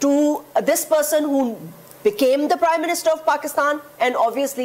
to this person who became the Prime Minister of Pakistan, and obviously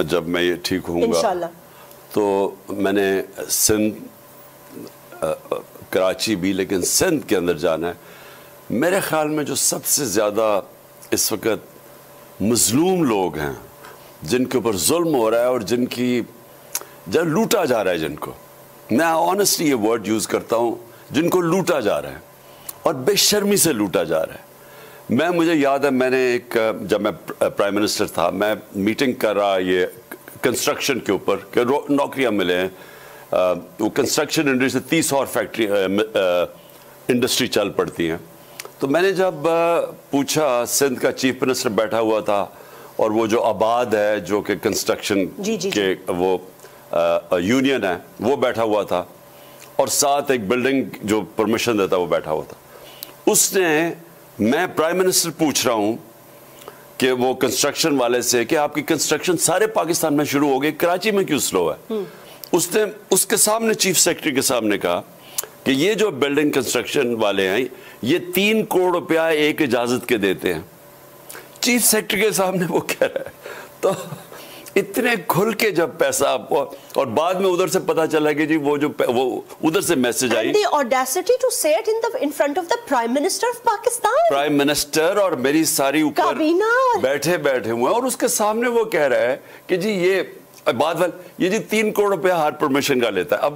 جب میں یہ ٹھیک ہوں گا انشاءاللہ تو میں نے سندھ کراچی بھی لیکن سندھ کے اندر جانا ہے. میرے خیال میں جو سب سے زیادہ اس وقت مظلوم لوگ ہیں جن کے اوپر ظلم ہو رہا ہے اور جن لوٹا جا رہا ہے، جن کو میں آنیسٹلی یہ ورڈ یوز کرتا ہوں، جن کو لوٹا جا رہا ہے اور بے شرمی سے لوٹا جا رہا ہے. مجھے یاد ہے میں نے جب میں پرائم منسٹر تھا میں میٹنگ کر رہا یہ کنسٹرکشن کے اوپر کہ نوکریاں ملے ہیں. وہ کنسٹرکشن انڈسٹری سے 30 اور فیکٹری انڈسٹری چل پڑتی ہیں. تو میں نے جب پوچھا، سندھ کا چیف منسٹر بیٹھا ہوا تھا اور وہ جو آباد ہے جو کہ کنسٹرکشن کے وہ یونین ہے وہ بیٹھا ہوا تھا اور ساتھ ایک بلڈنگ جو پرمیشن دیتا وہ بیٹھا ہوا تھا. اس نے، میں پرائم منسٹر پوچھ رہا ہوں کہ وہ کنسٹرکشن والے سے کہ آپ کی کنسٹرکشن سارے پاکستان میں شروع ہو گئی، کراچی میں کیوں سلو ہے؟ اس نے اس کے سامنے چیف سیکرٹری کے سامنے کہا کہ یہ جو بلڈنگ کنسٹرکشن والے ہیں یہ 3 کروڑ روپیہ ایک اجازت کے دیتے ہیں. چیف سیکرٹری کے سامنے وہ کہہ رہا ہے. تو اتنے کھل کے جب پیسہ اور بعد میں ادھر سے پتا چلا کہ جی وہ ادھر سے message I. And the audacity to say it in front of the Prime Minister of Pakistan. Prime minister اور میری ساری اوپر بیٹھے ہوئے اور اس کے سامنے وہ کہہ رہا ہے کہ جی یہ جی 3 کروڑ روپیہ ہر پرمیشن کا لیتا ہے. اب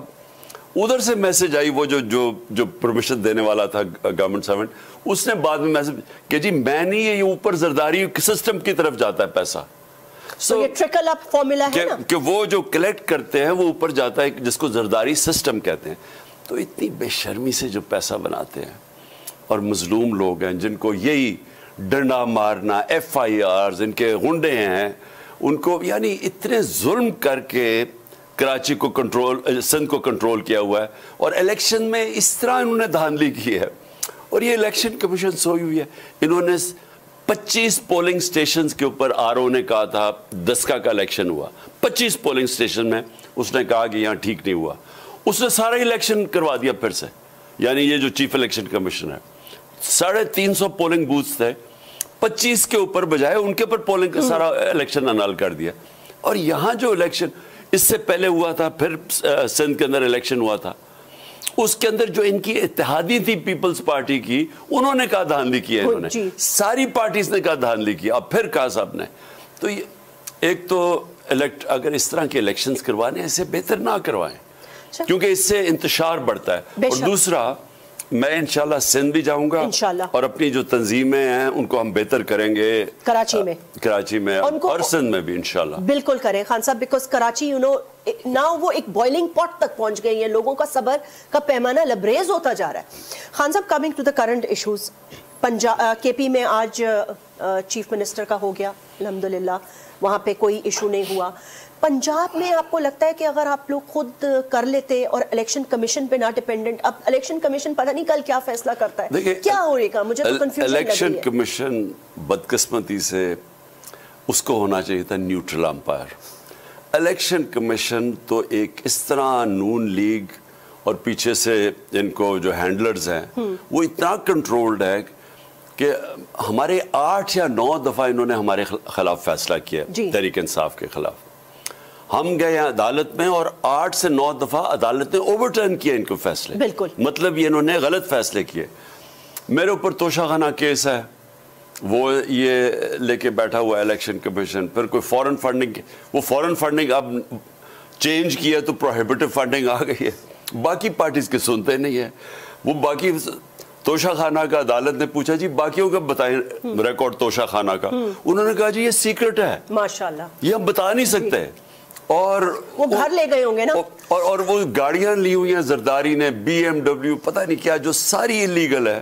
ادھر سے میسج آئی، وہ جو پرمیشن دینے والا تھا گورنمنٹ سروینٹ، اس نے بعد میں میسج کہ جی میں نہیں، یہ اوپر زرداری سسٹم کی طرف جاتا ہے پیسہ. یہ ٹرکل اپ فارمولا ہے نا کہ وہ جو کلیکٹ کرتے ہیں وہ اوپر جاتا ہے جس کو زرداری سسٹم کہتے ہیں. تو اتنی بے شرمی سے جو پیسہ بناتے ہیں اور مظلوم لوگ ہیں جن کو یہی ڈنڈا مارنا، FIRs ان کے غنڈے ہیں، ان کو یعنی اتنے ظلم کر کے کراچی کو کنٹرول، سندھ کو کنٹرول کیا ہوا ہے. اور الیکشن میں اس طرح انہوں نے دھاندلی کی ہے. اور یہ الیکشن کمیشن سوئی ہوئی ہے. انہوں نے 25 پولنگ سٹیشنز کے اوپر RO نے کہا تھا دسکا کا الیکشن ہوا، 25 پولنگ سٹیشن میں اس نے کہا کہ یہاں ٹھیک نہیں ہوا. اس نے سارا الیکشن کروا دیا پھر سے. یعنی یہ جو چیف الیکشن کمیشن ہے، 350 پولنگ بوتھس تھے، 25 کے اوپر بجائے ان کے اوپر پولنگ کا سارا الیکشن انال کر دیا. اور یہاں جو الیکشن اس سے پہلے ہوا تھا، پھر سندھ کے اندر الیکشن ہوا تھا، اس کے اندر جو ان کی اتحادی تھی پیپلز پارٹی کی، انہوں نے کہا دھاندلی کی ہے، انہوں نے ساری پارٹیز نے کہا دھاندلی کی. اب پھر کہا صاحب نے. تو ایک تو اگر اس طرح کے الیکشنز کروانے اسے بہتر نہ کروائیں کیونکہ اس سے انتشار بڑھتا ہے. اور دوسرا، میں انشاءاللہ سندھ بھی جاؤں گا اور اپنی جو تنظیمیں ہیں ان کو ہم بہتر کریں گے کراچی میں اور سندھ میں بھی انشاءاللہ. بالکل کریں خان صاحب، بیکاز کراچی ناؤ وہ ایک بوائلنگ پاٹ تک پہنچ گئی ہے، لوگوں کا صبر کا پیمانہ لبریز ہوتا جا رہا ہے. خان صاحب، coming to the current issues, KP میں آج چیف منسٹر کا ہو گیا الحمدللہ، وہاں پہ کوئی ایشو نہیں ہوا. پنجاب میں آپ کو لگتا ہے کہ اگر آپ لوگ خود کر لیتے اور الیکشن کمیشن پہ نہ ڈیپینڈنٹ، اب الیکشن کمیشن پتہ نہیں کل کیا فیصلہ کرتا ہے، کیا ہوئے گا؟ مجھے تو کنفیوژن لگ رہی ہے. الیکشن کمیشن بدقسمتی سے اس کو ہونا چاہیے تھا نیوٹرل امپائر. الیکشن کمیشن تو ایک اس طرح نون لیگ اور پیچھے سے ان کو جو ہینڈلرز ہیں وہ اتنا کنٹرولڈ ہے کہ ہمارے 8 یا 9 دفعہ انہوں نے ہمارے خلاف فیصلہ کیا تحریک انصاف کے خلاف. ہم گئے ہیں عدالت میں اور 8 سے 9 دفعہ عدالت نے اوور ٹرن کیا ان کو فیصلے. بالکل، مطلب یہ انہوں نے غلط فیصلے کیے. میرے اوپر توشہ خانہ کیس ہے، وہ یہ لے کے بیٹھا ہوا الیکشن کمیشن. پھر کوئی فورن فنڈنگ، وہ فورن فنڈنگ اب چینج کیا تو پروہیبٹیو فنڈنگ آ گئی ہے. باقی پارٹیز کے سنتے نہیں ہیں. وہ باقی توشہ خانہ کا عدالت نے پوچھا جی باقیوں کا بتائیں ریکارڈ توشہ خانہ کا. انہوں نے کہا جی یہ سیکرٹ ہے، ماشاءاللہ یہ ہم بتا نہیں سکتے. اور وہ گھر لے گئے ہوں گے نا، اور وہ گاڑیاں لی ہوئی ہیں زرداری نے، BMW پتہ نہیں کیا، جو ساری انلیگل ہے.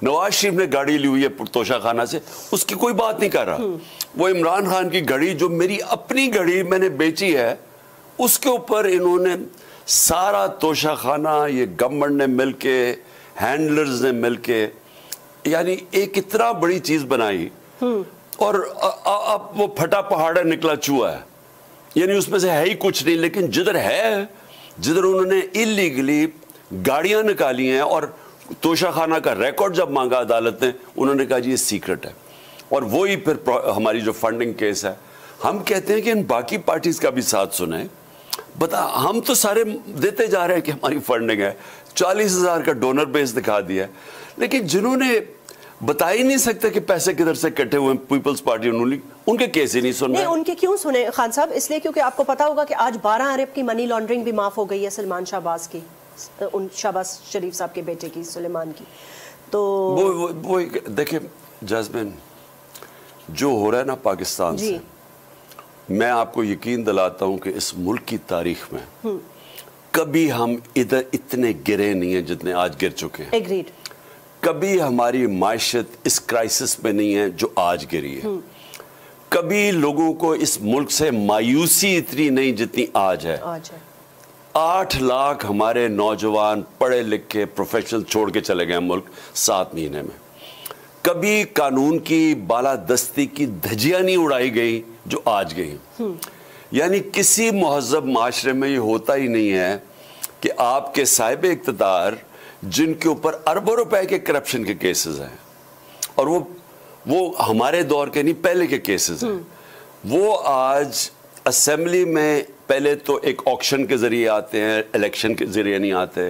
نواز شریف نے گاڑی لی ہوئی ہے توشہ خانہ سے، اس کی کوئی بات نہیں کر رہا. وہ عمران خان کی گھڑی جو میری اپنی گھڑی میں نے بیچی ہے، اس کے اوپر انہوں نے سارا توشہ خانہ، یہ گورنمنٹ نے مل کے، ہینڈلرز نے مل کے، یعنی ایک اتنا بڑی چیز بنائی. اور اب وہ پھٹا پہاڑا نکلا چوہا ہے، یعنی اس میں سے ہے ہی کچھ نہیں. لیکن جدھر انہوں نے اللیگلی گاڑیاں نکالی ہیں اور توشہ خانہ کا ریکارڈ جب مانگا عدالت نے، انہوں نے کہا جی یہ سیکرٹ ہے. اور وہی پھر ہماری جو فنڈنگ کیس ہے ہم کہتے ہیں کہ ان باقی پارٹیز کا بھی ساتھ سنیں. بتا ہم تو سارے دیتے جا رہے ہیں کہ ہماری فنڈنگ ہے, 40,000 کا ڈونر بیس دکھا دیا ہے, لیکن جنہوں نے بتا ہی نہیں سکتے کہ پیسے کدھر سے کٹے ہوئے ہیں پیپلز پارٹی, ان کے کیس ہی نہیں سن رہے. ان کے کیوں سنیں خان صاحب؟ اس لیے کیونکہ آپ کو پتا ہوگا کہ آج 12 ارب کی منی لانڈرنگ بھی معاف ہو گئی ہے سلمان شہباز کی, شہباز شریف صاحب کے بیٹے کی, سلیمان کی. تو وہ دیکھیں جاسمین, جو ہو رہا ہے نا پاکستان سے, میں آپ کو یقین دلاتا ہوں کہ اس ملک کی تاریخ میں کبھی ہم ادھر اتنے گرے نہیں ہیں جتنے آج گر چکے ہیں. ایگریڈ. کبھی ہماری معیشت اس کرائسس میں نہیں ہے جو آج گری ہے. کبھی لوگوں کو اس ملک سے مایوسی اتنی نہیں جتنی آج ہے. 8 لاکھ ہمارے نوجوان پڑھے لکھے پروفیشنل چھوڑ کے چلے گئے ملک 7 مہینے میں. کبھی قانون کی بالادستی کی دھجیاں نہیں اڑائی گئی جو آج گئی. یعنی کسی مہذب معاشرے میں یہ ہوتا ہی نہیں ہے کہ آپ کے صاحب اقتدار جن کے اوپر اربوں روپے کے کرپشن کے کیسز ہیں, اور وہ ہمارے دور کے نہیں پہلے کے کیسز ہیں, وہ آج اسمبلی میں پہلے تو ایک آکشن کے ذریعے آتے ہیں, الیکشن کے ذریعے نہیں آتے.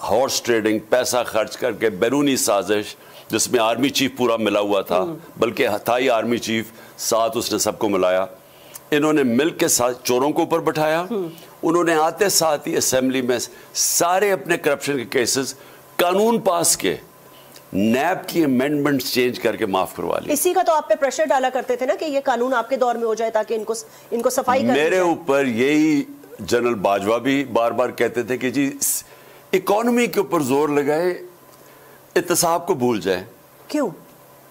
ہارس ٹریڈنگ, پیسہ خرچ کر کے بیرونی سازش جس میں آرمی چیف پورا ملا ہوا تھا, بلکہ تھا ہی آرمی چیف, ساتھ اس نے سب کو ملایا. انہوں نے مل کے ساتھ چوروں کو اوپر بٹھایا. انہوں نے آتے ساتھ ہی اسمبلی میں سارے اپنے کرپشن کے کیسز قانون پاس کے, نیب کی امینڈمنٹس چینج کر کے معاف کروا لی. اسی کا تو آپ پہ پریشر ڈالا کرتے تھے نا کہ یہ قانون آپ کے دور میں ہو جائے تاکہ ان کو صفائی کرنی. میرے اوپر یہی جنرل باجوہ بھی بار بار کہتے تھے کہ جی اکانومی کے اوپر زور لگائے, احتساب کو بھول جائے. کیوں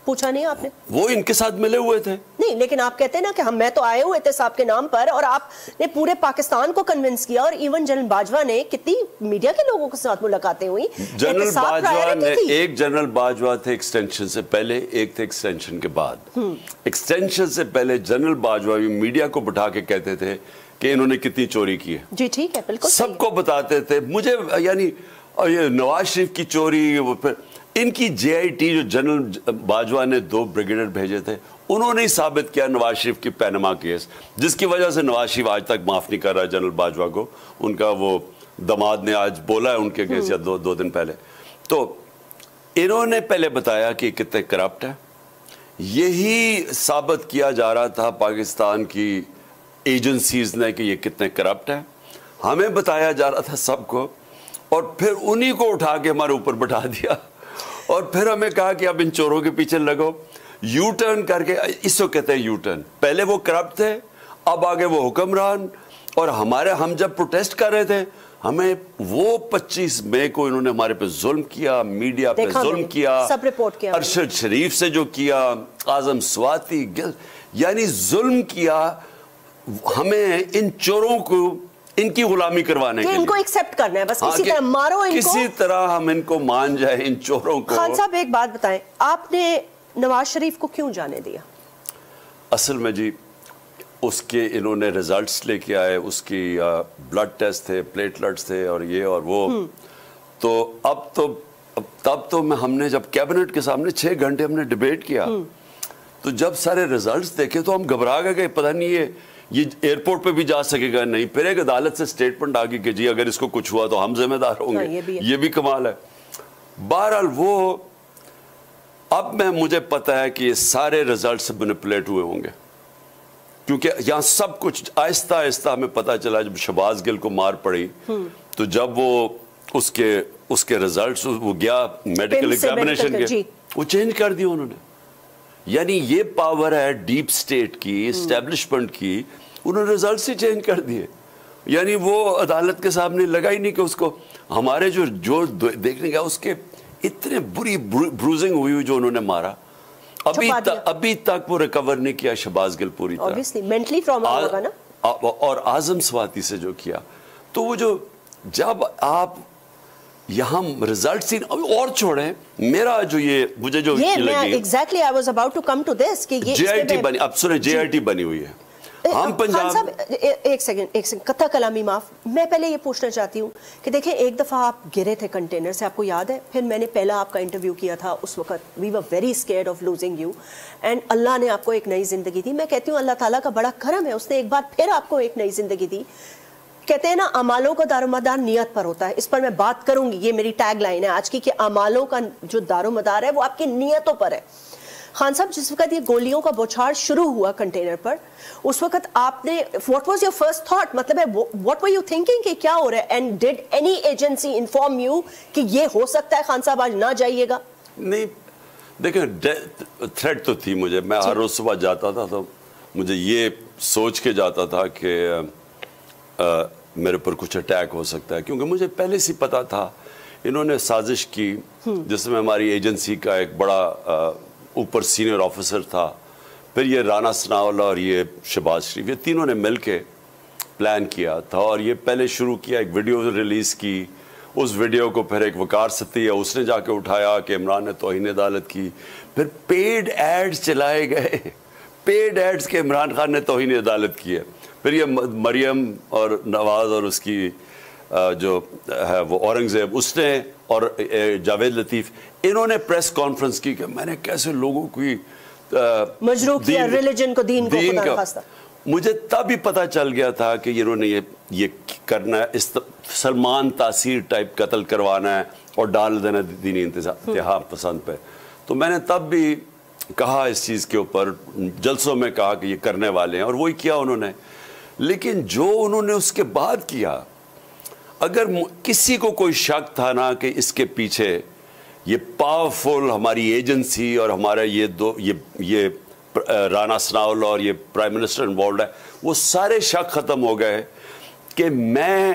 پوچھا نہیں آپ نے؟ وہ ان کے ساتھ ملے ہوئے تھے. نہیں, لیکن آپ کہتے ہیں نا کہ میں تو آئے ہوں احتساب کے نام پر, اور آپ نے پورے پاکستان کو کنونس کیا, اور ایون جنرل باجوہ نے کتنی میڈیا کے لوگوں کے ساتھ ملاقاتیں ہوئی. جنرل باجوہ نے, ایک جنرل باجوہ تھے ایکسٹینشن سے پہلے, ایک تھے ایکسٹینشن کے بعد. ایکسٹینشن سے پہلے جنرل باجوہ بھی میڈیا کو بٹھا کے کہتے تھے کہ انہوں نے کتنی چوری کی ہے. جی ٹھیک ہے, بالکل سب کو بتاتے تھے. مجھے یعنی یہ نواز شریف کی چوری, ان کی جے آئی ٹی جو جنرل باجوہ نے 2 بریگیڈیئر بھیجے تھے, انہوں نے ہی ثابت کیا نواز شریف کی پینما کیس, جس کی وجہ سے نواز شریف آج تک معاف نہیں کر رہا ہے جنرل باجوہ کو. ان کا وہ دماد نے آج بولا ہے ان کے کیس, یا 2 دن پہلے. تو انہوں نے پہلے بتایا کہ کتنے کرپٹ ہے. یہی ثابت کیا جا رہا تھا پاکستان کی ایجنسیز نے کہ یہ کتنے کرپٹ ہیں. ہمیں بتایا جا رہا تھا سب کو, اور پھر انہی کو اٹھا کے ہمارے اوپر بٹھا دیا, اور پھر ہمیں کہا کہ اب ان چوروں کے پیچھے لگو. یو ٹرن کر کے, اس کو کہتے ہیں یو ٹرن. پہلے وہ کرپٹ تھے, اب آگے وہ حکمران. اور ہم جب پروٹیسٹ کر رہے تھے, ہمیں وہ 25 مئی کو انہوں نے ہمارے پہ ظلم کیا, میڈیا پہ ظلم کیا, ارشد شریف سے جو کیا, اعظم سواتی, یعنی ظلم کیا ہمیں ان چوروں کو ان کی غلامی کروانے کے لیے. ان کو ایکسپٹ کرنا ہے بس, کسی طرح مارو ان کو, کسی طرح ہم ان کو مان جائیں ان چوروں کو. خان صاحب ایک بات بتائیں, آپ نے نواز شریف کو کیوں جانے دیا؟ اصل میں جی اس کے انہوں نے ریزلٹس لے کے آئے, اس کی بلڈ ٹیسٹ تھے, پلیٹلٹس تھے, اور یہ اور وہ. تو تب تو ہم نے جب کیبنٹ کے سامنے 6 گھنٹے ہم نے ڈیبیٹ کیا, تو جب سارے ریزلٹس دیکھے تو ہم گھبرا گئے, پتہ نہیں یہ ایئرپورٹ پہ بھی جا سکے گا نہیں. پھر ایک عدالت سے سٹیٹمنٹ آ گئی کہ جی اگر اس کو کچھ ہوا تو ہم ذمہ دار ہوں گے. یہ بھی کمال ہے. بہرحال وہ اب مجھے پتہ ہے کہ یہ سارے ریزلٹ سے مینیپولیٹ ہوئے ہوں گے, کیونکہ یہاں سب کچھ آہستہ آہستہ ہمیں پتہ چلا. جب شہباز گل کو مار پڑی تو جب وہ اس کے ریزلٹس وہ گیا میڈیکل ایگزامینیشن کے, وہ چینج کر دیا انہوں نے. یعنی یہ پاور ہے ڈیپ سٹیٹ کی, اسٹیبلشمنٹ کی, انہوں نے ریزلٹس ہی چینج کر دیے. یعنی وہ عدالت کے سامنے لگا ہی نہیں کہ اس کو ہمارے جو دیکھنے گیا اس کے اتنے بری بروزنگ ہوئی جو انہوں نے مارا. ابھی تک وہ ریکور نہیں کیا شہباز گل پوری طرح, اور اعظم سواتی سے جو کیا. تو وہ جب آپ یہاں ریزلٹس اور چھوڑیں, میرا جو مجھے جو exactly I was about to come to this کہ یہ جے آئی ٹی بنی, اب سنیں جے آئی ٹی بنی ہوئی ہے, ہم پنجاب ایک سیکنڈ قطع کلامی معاف. میں پہلے یہ پوچھنا چاہتی ہوں کہ دیکھیں ایک دفعہ آپ گرے تھے کنٹینر سے, آپ کو یاد ہے, پھر میں نے پہلا آپ کا انٹرویو کیا تھا, اس وقت we were very scared of losing you, and Allah نے آپ کو ایک نئی زندگی دی. میں کہتی ہوں اللہ تعالیٰ کا بڑا کرم ہے, اس نے ایک بار پھر آپ کو ایک نئی زندگی دی. کہتے ہیں نا اعمالوں کا دار و مدار نیت پر ہوتا ہے, اس پر میں بات کروں گی, یہ میری ٹیگ لائن ہے آج کی, کہ اعمالوں کا جو دار و مدار ہے وہ آپ کی نیتوں پر ہے. خان صاحب جس وقت یہ گولیوں کا بوچھار شروع ہوا کنٹینر پر, اس وقت آپ نے what was your first thought, مطلب ہے what were you thinking کہ کیا ہو رہا ہے, and did any agency inform you کہ یہ ہو سکتا ہے خان صاحب آج نہ جائیے گا؟ نہیں دیکھیں تھریٹ تو تھی مجھے, میں ہر روز صبح جاتا تھا تو مجھے یہ سوچ کے جاتا تھا کہ میرے پر کچھ اٹیک ہو سکتا ہے, کیونکہ مجھے پہلے سے پتا تھا انہوں نے سازش کی جس میں ہماری ایجنسی کا ایک بڑا اوپر سینئر آفیسر تھا, پھر یہ رانا ثناءاللہ اور یہ شہباز شریف, یہ تینوں نے مل کے پلان کیا تھا, اور یہ پہلے شروع کیا, ایک ویڈیو ریلیز کی, اس ویڈیو کو پھر ایک وقار ستیہ اس نے جا کے اٹھایا کہ عمران نے توہین عدالت کی, پھر پیڈ ایڈز چلائے گئے, پیڈ ایڈز کے عمران خان نے توہین عدالت کی ہے, پھر یہ مریم اور نواز اور اس کی جو ہے وہ اورنگزیب اس نے اور جاوید لطیف, انہوں نے پریس کانفرنس کی کہ میں نے کیسے لوگوں کی مجروح کیا ریلیجن کو, دین کو, خدا نخواستہ. مجھے تب ہی پتہ چل گیا تھا کہ انہوں نے یہ کرنا ہے, سلمان تاثیر ٹائپ قتل کروانا ہے اور ڈال دینا دینی اتحاد پسند پہ. تو میں نے تب بھی کہا اس چیز کے اوپر جلسوں میں کہا کہ یہ کرنے والے ہیں, اور وہی کیا انہوں نے. لیکن جو انہوں نے اس کے بعد کیا, اگر کسی کو کوئی شک تھا نا کہ اس کے پیچھے یہ پاورفل ہماری ایجنسی اور ہمارا یہ رانا ثناءاللہ اور یہ پرائم منسٹر انوالوڈ ہے, وہ سارے شک ختم ہو گئے کہ میں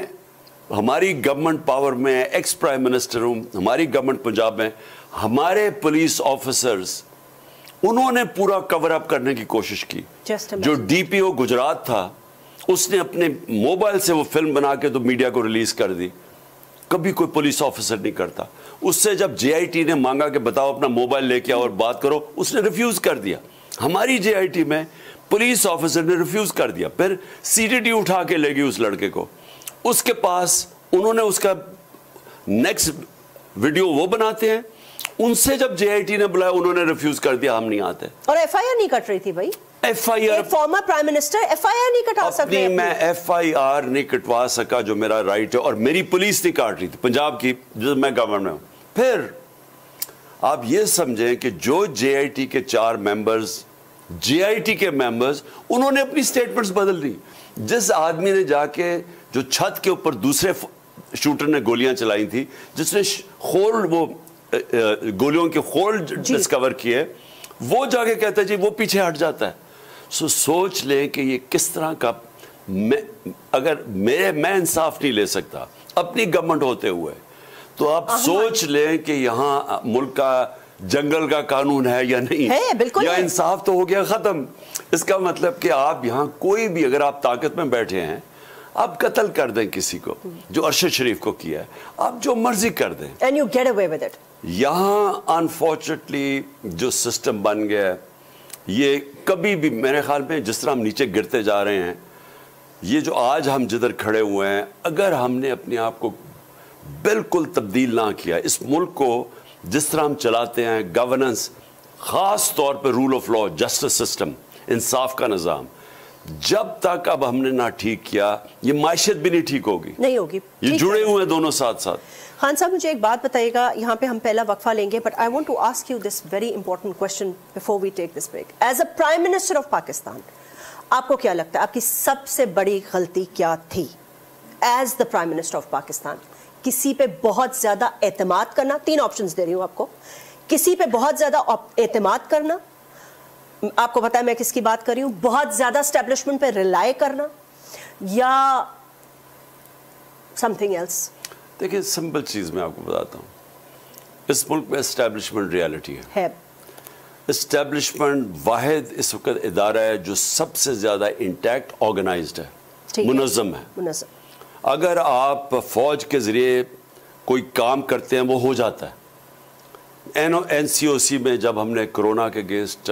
ہماری گورنمنٹ پاور میں ایکس پرائم منسٹر ہوں, ہماری گورنمنٹ پنجاب میں ہمارے پولیس آفیسرز انہوں نے پورا کور اپ کرنے کی کوشش کی. جو ڈی پی او گجرات تھا اس نے اپنے موبائل سے وہ فلم بنا کے تو میڈیا کو ریلیز کر دی, کبھی کوئی پولیس آفیسر نہیں کرتا. اس سے جب جے آئی ٹی نے مانگا کہ بتاؤ اپنا موبائل لے کے اور بات کرو, اس نے ریفیوز کر دیا. ہماری جے آئی ٹی میں پولیس آفیسر نے ریفیوز کر دیا, پھر سی ڈی ڈی اٹھا کے لے گئی اس لڑکے کو, اس کے پاس انہوں نے اس کا نیکسٹ ویڈیو وہ بناتے ہیں, ان سے جب جے آئی ٹی نے بلایا انہوں نے ریفیوز کر دیا, ہم نہیں آتے. اور ایف آئی آر نہیں کٹ رہی تھی بھائی, F I R former prime minister F I R نہیں کٹا سکتے. میں ایف آئی آر نہیں کٹوا سکا جو میرا رائٹ ہے, اور میری پولیس نہیں کاٹ رہی تھی پنجاب کی جو میں گورنمنٹ میں ہوں. پھر آپ یہ سمجھیں کہ جو جے آئی ٹی کے 4 ممبرز, جے آئی ٹی کے ممبرز, انہوں نے اپنی سٹیٹمنٹس بدل دی. جس آدمی نے جا کے جو چھت کے اوپر دوسرے شوٹر نے گولیاں چلائی تھی, جس نے وہ گولیوں کے خول ڈسکور کیے, وہ جا کے کہتا ہے جی وہ پیچھے ہٹ جاتا ہے. سوچ لیں کہ یہ کس طرح کا, اگر میں انصاف نہیں لے سکتا اپنی گورنمنٹ ہوتے ہوئے, تو آپ سوچ لیں کہ یہاں ملک کا جنگل کا قانون ہے یا نہیں ہے, یا انصاف تو ہو گیا ختم. اس کا مطلب کہ آپ یہاں کوئی بھی, اگر آپ طاقت میں بیٹھے ہیں, آپ قتل کر دیں کسی کو, جو ارشد شریف کو کیا ہے, آپ جو مرضی کر دیں, and you get away with it. یہاں انفارچونیٹلی جو سسٹم بن گیا ہے, یہ کبھی بھی میرے خیال میں جس طرح ہم نیچے گرتے جا رہے ہیں, یہ جو آج ہم جدھر کھڑے ہوئے ہیں, اگر ہم نے اپنے آپ کو بالکل تبدیل نہ کیا, اس ملک کو جس طرح ہم چلاتے ہیں, گورننس, خاص طور پہ rule of law, justice system, انصاف کا نظام, جب تک اب ہم نے نہ ٹھیک کیا, یہ معیشت بھی نہیں ٹھیک ہوگی, نہیں ہوگی. یہ جڑے ہوئے ہیں دونوں ساتھ ساتھ. خان صاحب مجھے ایک بات بتائیے گا, یہاں پہ ہم پہلا وقفہ لیں گے, but I want to ask you this very important question before we take this break. As a prime minister of Pakistan, آپ کو کیا لگتا ہے آپ کی سب سے بڑی غلطی کیا تھی as the prime minister of Pakistan? کسی پہ بہت زیادہ اعتماد کرنا, 3 آپشنز دے رہی ہوں آپ کو, کسی پہ بہت زیادہ اعتماد کرنا, آپ کو پتا ہے میں کس کی بات کر رہی ہوں, بہت زیادہ اسٹیبلشمنٹ پہ ریلائی کرنا, یا سم تھنگ ایلس؟ دیکھیں سمپل چیز میں آپ کو بتاتا ہوں, اس ملک میں اسٹیبلشمنٹ ریالٹی ہے. اسٹیبلشمنٹ واحد اس وقت ادارہ ہے جو سب سے زیادہ انٹیکٹ, آرگنائزڈ ہے, منظم ہے. اگر آپ فوج کے ذریعے کوئی کام کرتے ہیں وہ ہو جاتا ہے. این سی او سی میں جب ہم نے کرونا کے against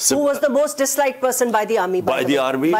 Who was the most disliked person by the army? By the army,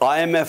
IMF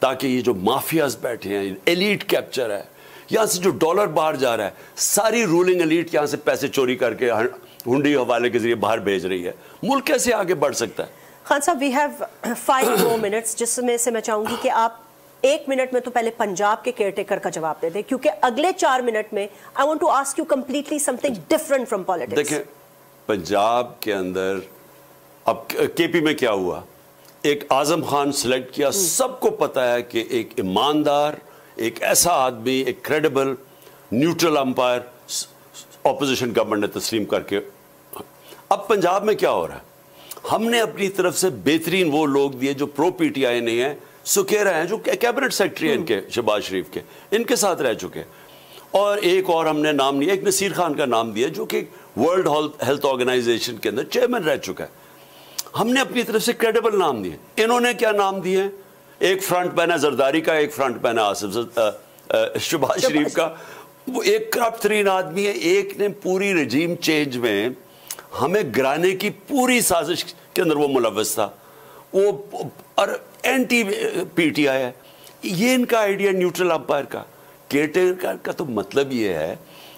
تاکہ یہ جو مافیاز بیٹھے ہیں, ایلیٹ کیپچر ہے, یہاں سے جو ڈالر باہر جا رہا ہے, ساری رولنگ ایلیٹ یہاں سے پیسے چوری کر کے ہنڈی حوالے کے ذریعے باہر بھیج رہی ہے. ملک کیسے آگے بڑھ سکتا ہے؟ خان صاحب وی ہیو 5 more minutes, جس میں سے میں چاہوں گی کہ آپ 1 منٹ میں تو پہلے پنجاب کے کیئر ٹیکر کا جواب دے دیں, کیونکہ اگلے 4 منٹ میں I want to ask you completely something different from politics. دیکھیں پنجاب کے اندر اب کے پی میں کیا ہوا, ایک اعظم خان سلیکٹ کیا, سب کو پتا ہے کہ ایک ایماندار, ایک ایسا آدمی, ایک credible neutral umpire opposition government نے تسلیم کر کے. اب پنجاب میں کیا ہو رہا ہے, ہم نے اپنی طرف سے بہترین وہ لوگ دیے جو پرو پی ٹی آئی نہیں ہیں, سکھیرا ہیں جو کیبنٹ سیکرٹری ہیں ان کے, شہباز شریف کے, ان کے ساتھ رہ چکے, اور ایک اور ہم نے نام لیا, ایک نصیر خان کا نام دیا جو کہ ورلڈ ہیلتھ آرگنائزیشن کے اندر چیئرمین رہ چکا ہے. ہم نے اپنی طرف سے کریڈیبل نام دیے, انہوں نے کیا نام دیے, ایک فرنٹ پہنا زرداری کا, ایک فرنٹ پہنا آصف شہباز شریف کا. وہ ایک کرپٹ ترین آدمی ہے, ایک نے پوری رجیم چینج میں ہمیں گرانے کی پوری سازش کے اندر وہ ملوث تھا, وہ اور اینٹی پی ٹی آئی ہے. یہ ان کا آئیڈیا نیوٹرل امپائر کا, کیئر ٹیکر کا تو مطلب یہ ہے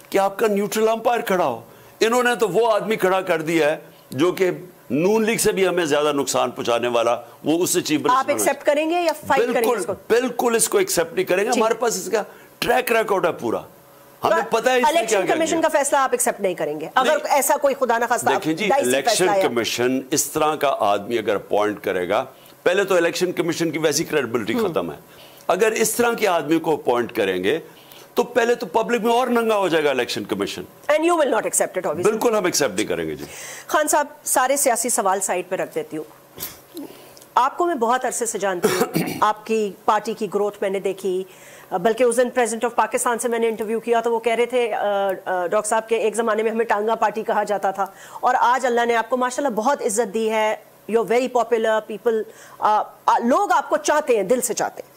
کہ آپ کا نیوٹرل امپائر کھڑا ہو. انہوں نے تو وہ آدمی کھڑا کر دیا ہے جو کہ نون لیگ سے بھی ہمیں زیادہ نقصان پہنچانے والا, وہ اس سے چیف منسٹر. آپ ایکسپٹ کریں گے یا فائٹ کریں گے اس کو؟ بالکل اس کو ایکسپٹ نہیں کریں گے, ہمارے پاس اس کا ٹریک ریکارڈ ہے پورا, ہمیں پتہ ہے الیکشن کمیشن کا فیصلہ آپ ایکسپٹ نہیں کریں گے اگر ایسا کوئی خدا نہ خواستہ. دیکھیں جی, الیکشن کمیشن اس طرح کا آدمی اگر اپوائنٹ کرے گا, پہلے تو الیکشن کمیشن کی ویسی کریڈیبلٹی ختم ہے. اگر اس طرح کے آدمی کو اپوائنٹ کریں گے تو پہلے تو پبلک میں اور ننگا ہو جائے گا election commission. And you will not accept it obviously. بالکل ہم ایکسپٹ نہیں کریں گے. جی خان صاحب, سارے سیاسی سوال سائڈ پہ رکھ دیتی ہوں. آپ کو میں بہت عرصے سے جانتی ہوں, آپ کی پارٹی کی گروتھ میں نے دیکھی, بلکہ اس دن پریزیڈنٹ آف پاکستان سے میں نے انٹرویو کیا تو وہ کہہ رہے تھے ڈاکٹر صاحب کے ایک زمانے میں ہمیں ٹانگا پارٹی کہا جاتا تھا, اور آج اللہ نے آپ کو ماشاءاللہ بہت عزت دی ہے. You are very popular, people, لوگ آپ کو چاہتے ہیں, دل سے چاہتے ہیں.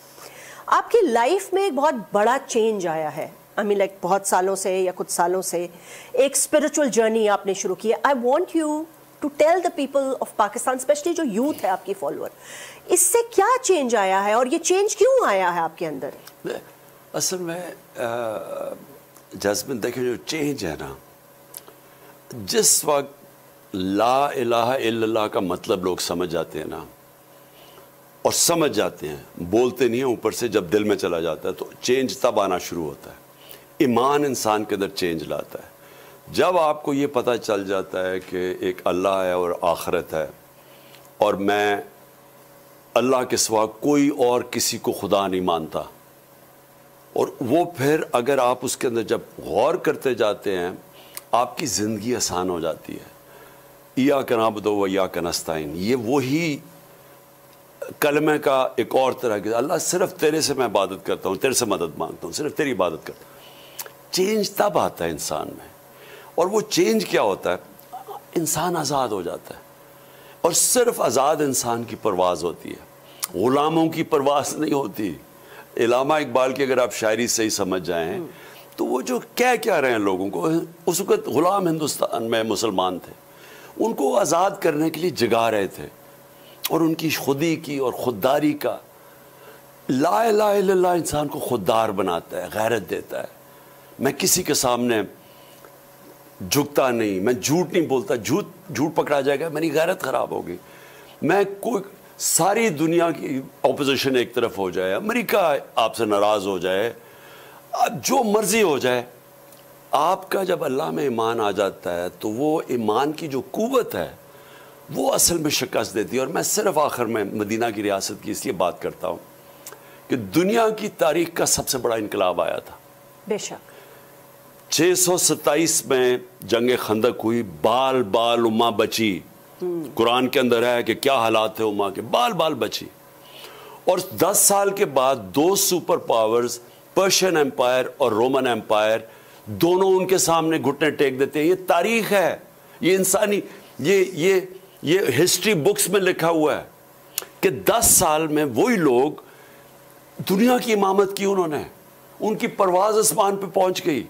آپ کی لائف میں ایک بہت بڑا چینج آیا ہے, لائک بہت سالوں سے یا کچھ سالوں سے ایک اسپرچل جرنی آپ نے شروع کی ہے. I want you to tell the people of Pakistan, especially جو یوتھ ہے آپ کی فالوور, اس سے کیا چینج آیا ہے اور یہ چینج کیوں آیا ہے آپ کے اندر؟ اصل میں جذبن دیکھیں جو چینج ہے نا, جس وقت لا الہ الا اللہ کا مطلب لوگ سمجھ جاتے ہیں نا, اور سمجھ جاتے ہیں, بولتے نہیں ہیں اوپر سے, جب دل میں چلا جاتا ہے تو چینج تب آنا شروع ہوتا ہے. ایمان انسان کے اندر چینج لاتا ہے. جب آپ کو یہ پتہ چل جاتا ہے کہ ایک اللہ ہے اور آخرت ہے, اور میں اللہ کے سوا کوئی اور کسی کو خدا نہیں مانتا, اور وہ پھر اگر آپ اس کے اندر جب غور کرتے جاتے ہیں آپ کی زندگی آسان ہو جاتی ہے. ایاک نعبد و ایاک نستعین, یہ وہی کلمے کا ایک اور طرح کی, اللہ صرف تیرے سے میں عبادت کرتا ہوں, تیرے سے مدد مانگتا ہوں, صرف تیری عبادت کرتا ہوں. چینج تب آتا ہے انسان میں, اور وہ چینج کیا ہوتا ہے, انسان آزاد ہو جاتا ہے, اور صرف آزاد انسان کی پرواز ہوتی ہے, غلاموں کی پرواز نہیں ہوتی. علامہ اقبال کی اگر آپ شاعری سے ہی سمجھ جائیں تو وہ جو کیا رہے ہیں لوگوں کو, اس وقت غلام ہندوستان میں مسلمان تھے, ان کو آزاد کرنے کے لیے جگا رہے تھے, اور ان کی خودی کی اور خودداری کا, لا الہ الا اللہ انسان کو خوددار بناتا ہے, غیرت دیتا ہے. میں کسی کے سامنے جھکتا نہیں, میں جھوٹ نہیں بولتا, جھوٹ پکڑا جائے گا میری غیرت خراب ہوگی. میں کوئی ساری دنیا کی اپوزیشن ایک طرف ہو جائے, امریکہ آپ سے ناراض ہو جائے, جو مرضی ہو جائے, آپ کا جب اللہ میں ایمان آ جاتا ہے تو وہ ایمان کی جو قوت ہے وہ اصل میں شکست دیتی ہے. اور میں صرف آخر میں مدینہ کی ریاست کی اس لیے بات کرتا ہوں کہ دنیا کی تاریخ کا سب سے بڑا انقلاب آیا تھا. بے شک 627 میں جنگ خندق ہوئی, بال بال امہ بچی. قرآن کے اندر ہے کہ کیا حالات تھے امہ کے, بال بال بچی. اور 10 سال کے بعد 2 سپر پاورز, پرشین ایمپائر اور رومن ایمپائر, دونوں ان کے سامنے گھٹنے ٹیک دیتے ہیں. یہ تاریخ ہے, یہ انسانی, یہ ہسٹری بکس میں لکھا ہوا ہے کہ 10 سال میں وہی لوگ دنیا کی امامت کی, انہوں نے, ان کی پرواز آسمان پہ پہنچ گئی.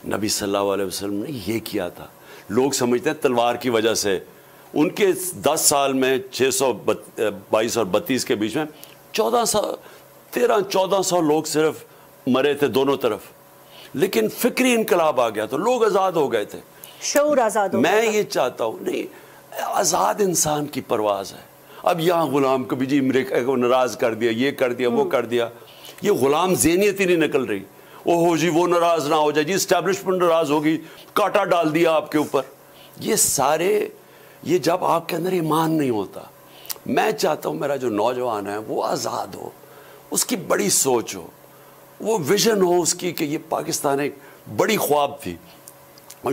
نبی صلی اللہ علیہ وسلم نے یہ کیا تھا. لوگ سمجھتے ہیں تلوار کی وجہ سے, ان کے 10 سال میں 622 اور 32 کے بیچ میں 1300-1400 لوگ صرف مرے تھے دونوں طرف، لیکن فکری انقلاب آ گیا تو لوگ آزاد ہو گئے تھے، شعور آزاد ہو گیا. میں یہ چاہتا ہوں نہیں، آزاد انسان کی پرواز ہے. اب یہاں غلام کبھی جی امریکہ کو ناراض کر دیا، یہ کر دیا، وہ کر دیا، یہ غلام ذہنیت ہی نہیں نکل رہی. اوہ جی وہ ناراض نہ ہو جائے، جی اسٹیبلشمنٹ ناراض ہوگی، کاٹا ڈال دیا آپ کے اوپر. یہ سارے، یہ جب آپ کے اندر ایمان نہیں ہوتا. میں چاہتا ہوں میرا جو نوجوان ہے وہ آزاد ہو، اس کی بڑی سوچ ہو، وہ ویژن ہو اس کی کہ یہ پاکستان ایک بڑی خواب تھی.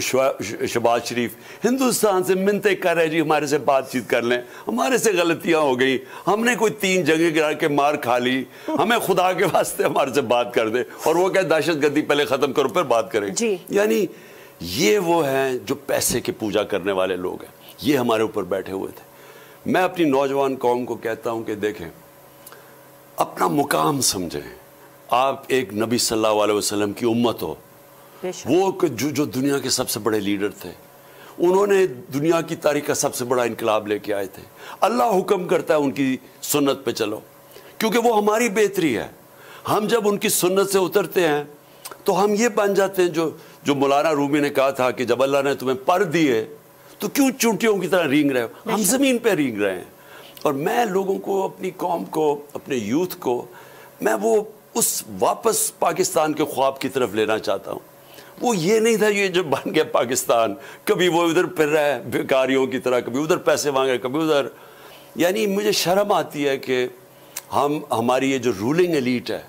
شہباز شریف ہندوستان سے منتیں کر رہے جی ہمارے سے بات چیت کر لیں، ہمارے سے غلطیاں ہو گئی، ہم نے کوئی 3 جنگیں گرا کے مار کھا لی، ہمیں خدا کے واسطے ہمارے سے بات کر دے، اور وہ کہے دہشت گردی پہلے ختم کرو پھر بات کریں. یعنی یہ وہ ہیں جو پیسے کی پوجا کرنے والے لوگ ہیں، یہ ہمارے اوپر بیٹھے ہوئے تھے. میں اپنی نوجوان قوم کو کہتا ہوں کہ دیکھیں، اپنا مقام سمجھیں. آپ ایک نبی صلی اللہ علیہ وسلم کی امت ہو، وہ جو دنیا کے سب سے بڑے لیڈر تھے، انہوں نے دنیا کی تاریخ کا سب سے بڑا انقلاب لے کے آئے تھے. اللہ حکم کرتا ہے ان کی سنت پہ چلو، کیونکہ وہ ہماری بہتری ہے. ہم جب ان کی سنت سے اترتے ہیں تو ہم یہ بن جاتے ہیں جو مولانا رومی نے کہا تھا کہ جب اللہ نے تمہیں پر دیے تو کیوں چونٹیوں کی طرح رینگ رہے ہو. ہم زمین پہ رینگ رہے ہیں. اور میں لوگوں کو، اپنی قوم کو، اپنے یوتھ کو، میں وہ اس واپس پاکستان کے خواب کی طرف لینا چاہتا ہوں. وہ یہ نہیں تھا یہ جو بن گیا پاکستان، کبھی وہ ادھر پھر رہا ہے بیکاریوں کی طرح، کبھی ادھر پیسے مانگے، کبھی ادھر. یعنی مجھے شرم آتی ہے کہ ہماری یہ جو رولنگ ایلیٹ ہے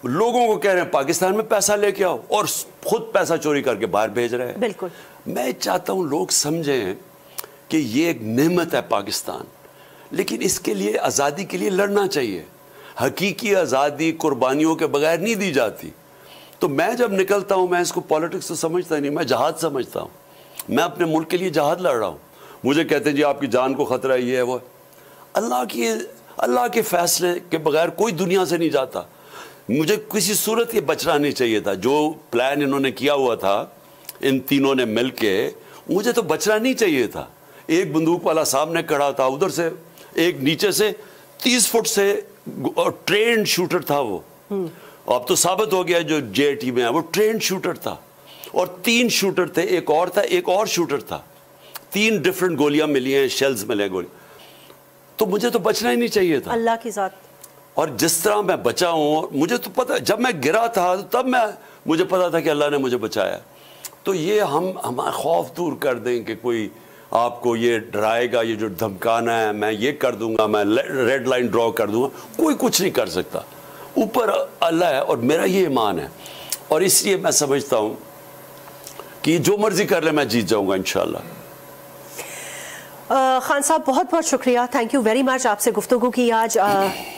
لوگوں کو کہہ رہے ہیں پاکستان میں پیسہ لے کے آؤ، اور خود پیسہ چوری کر کے باہر بھیج رہے ہیں. بالکل. میں چاہتا ہوں لوگ سمجھیں کہ یہ ایک نعمت ہے پاکستان، لیکن اس کے لیے، آزادی کے لیے لڑنا چاہیے. حقیقی آزادی قربانیوں کے بغیر نہیں دی جاتی. تو میں جب نکلتا ہوں، میں اس کو پالیٹکس تو سمجھتا نہیں، میں جہاد سمجھتا ہوں. میں اپنے ملک کے لیے جہاد لڑ رہا ہوں. مجھے کہتے ہیں جی آپ کی جان کو خطرہ ہے، یہ ہے وہ. اللہ کے فیصلے کے بغیر کوئی دنیا سے نہیں جاتا. مجھے کسی صورت یہ بچنا نہیں چاہیے تھا. جو پلان انہوں نے کیا ہوا تھا ان تینوں نے مل کے، مجھے تو بچنا نہیں چاہیے تھا. ایک بندوق والا سامنے کھڑا تھا، ادھر سے ایک نیچے سے 30 فٹ سے ٹرینڈ شوٹر تھا وہ. اب تو ثابت ہو گیا جو جے ٹی میں ہے وہ ٹرینڈ شوٹر تھا. اور 3 شوٹر تھے، ایک اور تھا، ایک اور شوٹر تھا. 3 ڈیفرنٹ گولیاں ملی ہیں، شیلز ملے گولی. تو مجھے تو بچنا ہی نہیں چاہیے تھا. اللہ کی ذات. اور جس طرح میں بچا ہوں، مجھے تو پتہ، جب میں گرا تھا تب مجھے پتا تھا کہ اللہ نے مجھے بچایا. تو یہ ہمارا خوف دور کر دیں کہ کوئی آپ کو یہ ڈرائے گا، یہ جو دھمکانا ہے میں یہ کر دوں گا، میں ریڈ لائن ڈرا کر دوں گا. کوئی کچھ نہیں کر سکتا. اوپر اللہ ہے اور میرا یہ ایمان ہے. اور اس لیے میں سمجھتا ہوں کہ جو مرضی کر لے میں جیت جاؤں گا انشاءاللہ. خان صاحب بہت بہت شکریہ، تھینک یو ویری مچ. آپ سے گفتگو کی آج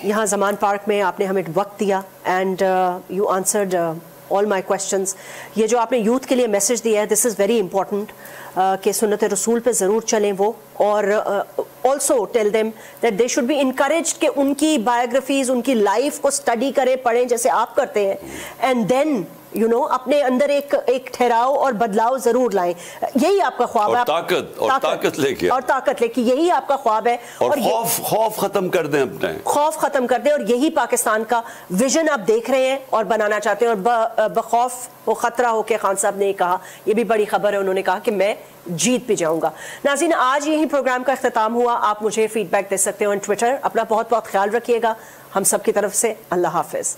یہاں زمان پارک میں، آپ نے ہمیں وقت دیا and you answered all my questions. یہ جو آپ نے یوتھ کے لیے میسج دیا ہے، دس از ویری امپورٹنٹ کہ سنت رسول پہ ضرور چلیں وہ، اور also tell them that they should be encouraged کہ ان کی بایوگرافیز، ان کی لائف کو اسٹڈی کریں، پڑھیں جیسے آپ کرتے ہیں، اینڈ دین اپنے اندر ایک ٹھہراؤ اور بدلاؤ ضرور لائیں. یہی آپ کا خواب ہے. اور طاقت لے کے یہی آپ کا خواب ہے. اور خوف ختم کر دیں، اپنے خوف ختم کر دیں. اور یہی پاکستان کا ویژن آپ دیکھ رہے ہیں اور بنانا چاہتے ہیں. اور بخوف و خطرہ ہو کے خان صاحب نے کہا، یہ بھی بڑی خبر ہے، انہوں نے کہا کہ میں جیت بھی جاؤں گا. ناظرین، آج یہی پروگرام کا اختتام ہوا. آپ مجھے فیڈ بیک دے سکتے ہو آن ٹویٹر. اپنا بہت بہت خیال رکھیے گا. ہم سب کی طرف سے اللہ حافظ.